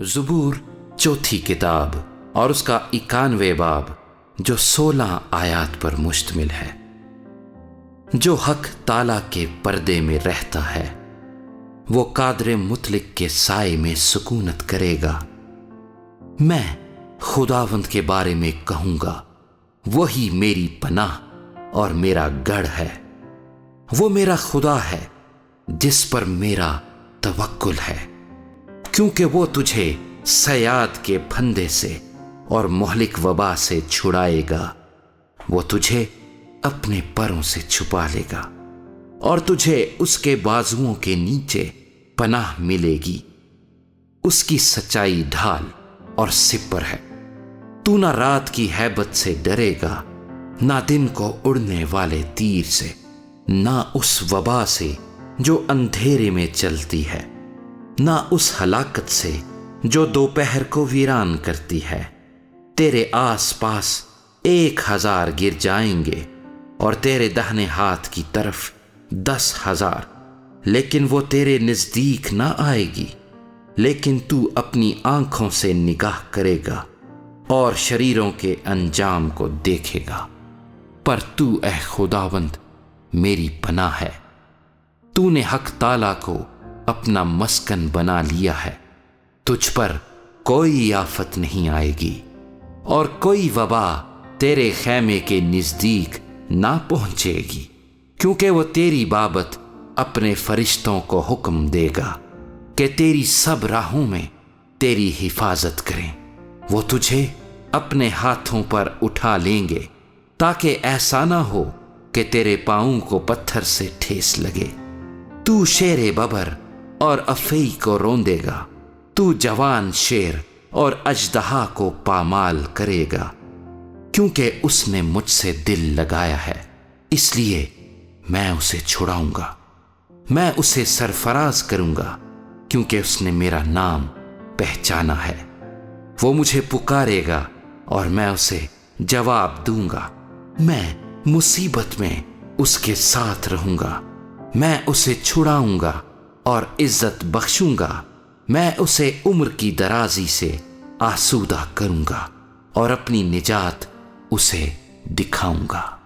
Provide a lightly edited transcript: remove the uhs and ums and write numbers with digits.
ज़बूर चौथी किताब और उसका 91 बाब जो 16 आयात पर मुश्तमिल है। जो हक ताला के पर्दे में रहता है वो कादर मुतलिक के साए में सुकूनत करेगा। मैं खुदावंद के बारे में कहूंगा, वही मेरी पनाह और मेरा गढ़ है। वो मेरा खुदा है जिस पर मेरा तवक्कुल है, क्योंकि वो तुझे सयाद के फंदे से और मुहलिक वबा से छुड़ाएगा। वो तुझे अपने परों से छुपा लेगा और तुझे उसके बाजुओं के नीचे पनाह मिलेगी। उसकी सच्चाई ढाल और सिपर है। तू ना रात की हैबत से डरेगा, ना दिन को उड़ने वाले तीर से, ना उस वबा से जो अंधेरे में चलती है, ना उस हलाकत से जो दोपहर को वीरान करती है। तेरे आस पास 1000 गिर जाएंगे और तेरे दाहिने हाथ की तरफ 10,000, लेकिन वो तेरे नजदीक ना आएगी। लेकिन तू अपनी आंखों से निगाह करेगा और शरीरों के अंजाम को देखेगा। पर तू ऐ खुदावंद मेरी पनाह है। तूने हक ताला को अपना मस्कन बना लिया है। तुझ पर कोई आफत नहीं आएगी और कोई वबा तेरे खैमे के नजदीक ना पहुंचेगी, क्योंकि वो तेरी बाबत अपने फरिश्तों को हुक्म देगा कि तेरी सब राहों में तेरी हिफाजत करें। वो तुझे अपने हाथों पर उठा लेंगे ताकि ऐसा ना हो कि तेरे पांवों को पत्थर से ठेस लगे। तू शेरे बबर और अफई को रोंदेगा। तू जवान शेर और अजदहा को पामाल करेगा, क्योंकि उसने मुझसे दिल लगाया है, इसलिए मैं उसे छुड़ाऊंगा। मैं उसे सरफराज करूंगा, क्योंकि उसने मेरा नाम पहचाना है। वो मुझे पुकारेगा और मैं उसे जवाब दूंगा। मैं मुसीबत में उसके साथ रहूंगा। मैं उसे छुड़ाऊंगा और इज्जत बख्शूंगा। मैं उसे उम्र की दराजी से आसूदा करूंगा और अपनी निजात उसे दिखाऊंगा।